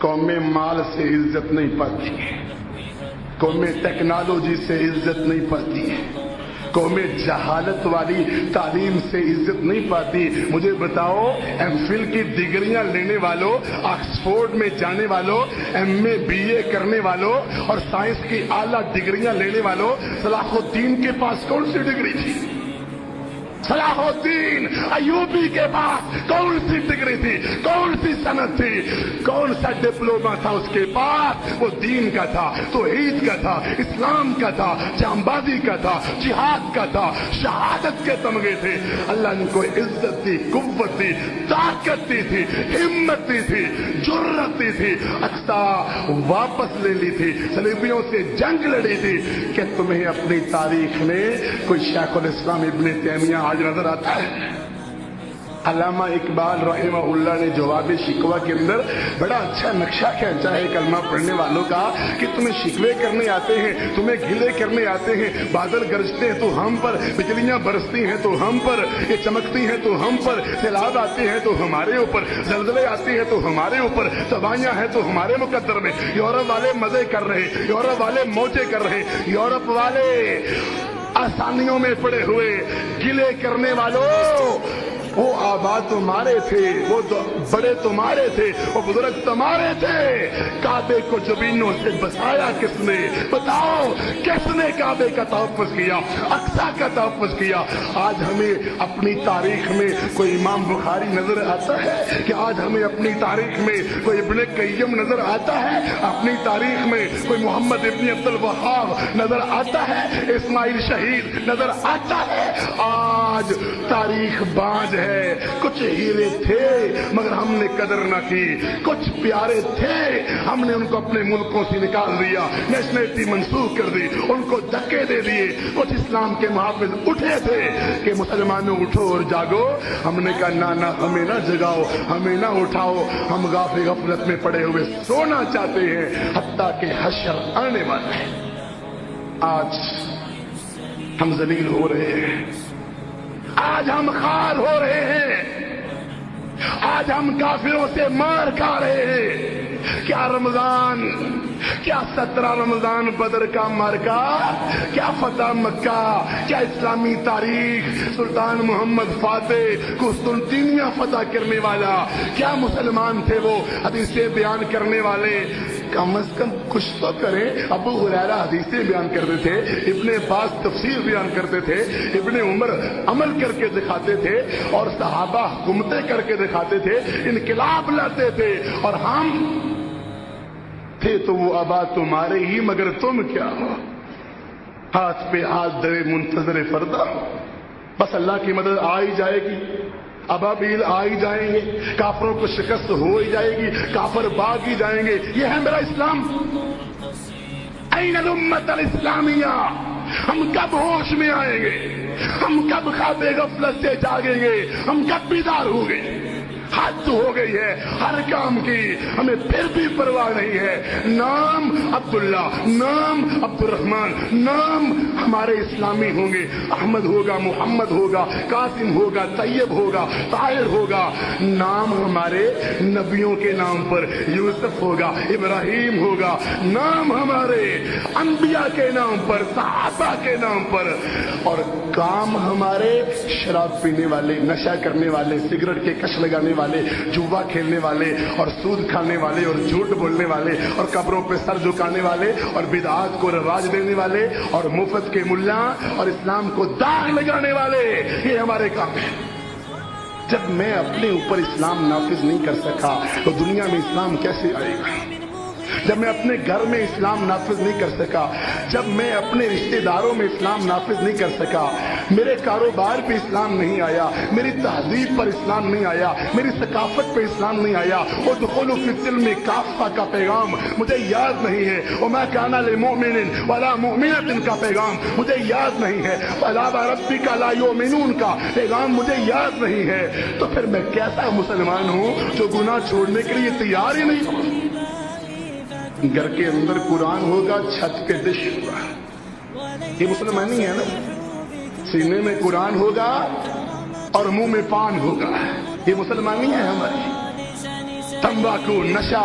قومیں مال سے عزت نہیں پاتی ہیں، قومیں ٹیکنالوجی سے عزت نہیں پاتی ہیں، قومیں جہالت والی تعلیم سے عزت نہیں پاتی۔ مجھے بتاؤ، ایم فل کی ڈگریاں لینے والوں، آکسفورڈ میں جانے والوں، ایم اے بی اے کرنے والوں اور سائنس کی اعلیٰ ڈگریاں لینے والوں، صلاح الدین کے پاس کون سی ڈگری تھی؟ صلاح الدین ایوبی کے پاس کون سی ڈگری تھی؟ کون سی سند تھی؟ کون سا ڈپلوما تھا اس کے پاس؟ وہ دین کا تھا، توحید کا تھا، اسلام کا تھا، جانبازی کا تھا، جہاد کا تھا، شہادت کے تمغے تھے۔ اللہ نے کوئی عزت دی، قوت دی، طاقت دی تھی، ہمت دی تھی، جرت دی تھی، اقصا واپس لے لی تھی، صلیبیوں سے جنگ لڑی تھی۔ کہ تمہیں اپنی تاریخ میں کوئی شیخ الاسلام ابن تیمیہ آج نظر آتا ہے؟ علامہ اقبال رحمہ اللہ نے جواب شکوہ کے اندر بڑا اچھا نقشہ کھینچا ہے کلمہ پڑھنے والوں کا کہ تمہیں شکوے کرنے آتے ہیں، تمہیں گلے کرنے آتے ہیں، بادل گرجتے ہیں تو ہم پر، بجلیاں برستی ہیں تو ہم پر، یہ چمکتی ہیں تو ہم پر، سیلاب آتے ہیں تو ہمارے اوپر، زلزلے آتے ہیں تو ہمارے اوپر، تباہیاں ہیں تو ہمارے مقدر میں۔ یورپ والے مزے کر رہے، یورپ والے موجے کر رہے، یورپ والے آسانیوں میں پڑے ہوئے، گلے کرنے والوں وہ آباد تمہارے تھے، وہ بڑے تمہارے تھے، وہ بزرگ تمہارے تھے۔ کعبے کو جبینوں سے بسایا کس نے؟ بتاؤ کس نے کعبے کا تحفظ کیا، اقصی کا تحفظ کیا؟ آج ہمیں اپنی تاریخ میں کوئی امام بخاری نظر آتا ہے کہ آج ہمیں اپنی تاریخ میں کوئی ابن قیم نظر آتا ہے؟ اپنی تاریخ میں کوئی محمد ابن عبد الوہاب نظر آتا ہے؟ اسماعیل شہید نظر آتا ہے؟ آج تاریخ بانج ہے۔ کچھ ہیرے تھے مگر ہم نے قدر نہ کی، کچھ پیارے تھے ہم نے ان کو اپنے ملکوں سے نکال دیا، نیشنلٹی منسوخ کر دی، ان کو دھکے دے دیے۔ کچھ اسلام کے محافظ اٹھے تھے کہ مسلمانوں اٹھو اور جاگو، ہم نے کہا نہ ہمیں نہ جگاؤ، ہمیں نہ اٹھاؤ، ہم غفلت میں پڑے ہوئے سونا چاہتے ہیں، حتیٰ کہ حشر آنے والا ہے۔ آج ہم ذلیل ہو رہے ہیں، آج ہم خوار ہو رہے ہیں، آج ہم کافروں سے مار کھا رہے ہیں۔ کیا رمضان، کیا 17 رمضان بدر کا مارکا، کیا فتح مکہ، کیا اسلامی تاریخ، سلطان محمد فاتح قسطنطنیہ فتح کرنے والا، کیا مسلمان تھے وہ حدیثیں بیان کرنے والے؟ کم از کم کچھ تو کریں۔ ابو ہریرہ حدیثیں بیان کرتے تھے، ابن عباس تفسیر بیان کرتے تھے، ابن عمر عمل کر کے دکھاتے تھے، اور صحابہ حکومتیں کر کے دکھاتے تھے، انقلاب لاتے تھے، اور ہم تھے تو وہ آباد تمہارے ہی، مگر تم کیا ہو؟ ہاتھ پہ ہاتھ دھرے منتظر فردا ہو۔ بس اللہ کی مدد آ ہی جائے گی، ابابیل آ ہی جائیں گے، کافروں کو شکست ہو ہی جائے گی، کافر بھاگ ہی جائیں گے۔ یہ ہے میرا اسلام۔ این الامت الاسلامیہ؟ ہم کب ہوش میں آئیں گے؟ ہم کب خواب غفلت سے جاگیں گے؟ ہم کب بیدار ہوں گے؟ حد ہو گئی ہے ہر کام کی، ہمیں پھر بھی پرواہ نہیں ہے۔ نام عبداللہ، نام عبد الرحمن، نام ہمارے اسلامی ہوں گے، احمد ہوگا، محمد ہوگا، قاسم ہوگا، طیب ہوگا، طاہر ہوگا۔ نام ہمارے نبیوں کے نام پر، یوسف ہوگا، ابراہیم ہوگا۔ نام ہمارے انبیاء کے نام پر، صحابہ کے نام پر، اور کام ہمارے شراب پینے والے، نشہ کرنے والے، سگریٹ کے کش لگانے والے، جوا کھیلنے والے، اور سود کھانے والے، اور جھوٹ بولنے والے، اور قبروں پہ سر جھکانے والے، اور بدعات کو رواج دینے والے، اور مفت کے ملا اور اسلام کو داغ لگانے والے، یہ ہمارے کام ہے۔ جب میں اپنے اوپر اسلام نافذ نہیں کر سکا تو دنیا میں اسلام کیسے آئے گا؟ جب میں اپنے گھر میں اسلام نافذ نہیں کر سکا، جب میں اپنے رشتہ داروں میں اسلام نافذ نہیں کر سکا، میرے کاروبار پہ اسلام نہیں آیا، میری تہذیب پر اسلام نہیں آیا، میری ثقافت پہ اسلام نہیں آیا، ادخلوا فی السلم کافہ کا پیغام مجھے یاد نہیں ہے، وما کان لمؤمن ولا مؤمنۃ کا پیغام مجھے یاد نہیں ہے، فلا وربک لا یؤمنون کا پیغام مجھے یاد نہیں ہے، تو پھر میں کیسا مسلمان ہوں جو گناہ چھوڑنے کے لیے تیار ہی نہیں ہوں؟ گھر کے اندر قرآن ہوگا، چھت پہ ڈش ہوگا، یہ مسلمانی ہے نا؟ سینے میں قرآن ہوگا اور منہ میں پان ہوگا، یہ مسلمانی ہے ہماری؟ تمباکو، نشہ،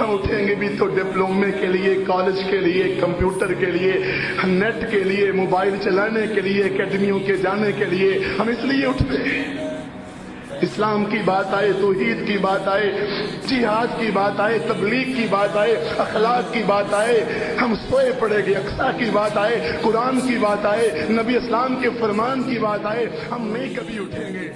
ہم اٹھیں گے بھی تو ڈپلومے کے لیے، کالج کے لیے، کمپیوٹر کے لیے، نیٹ کے لیے، موبائل چلانے کے لیے، اکیڈمیوں کے جانے کے لیے، ہم اس لیے اٹھتے ہیں۔ اسلام کی بات آئے، توحید کی بات آئے، جہاد کی بات آئے، تبلیغ کی بات آئے، اخلاق کی بات آئے، ہم سوئے پڑے گے۔ اقصیٰ کی بات آئے، قرآن کی بات آئے، نبی اسلام کے فرمان کی بات آئے، ہم نہیں کبھی اٹھیں گے۔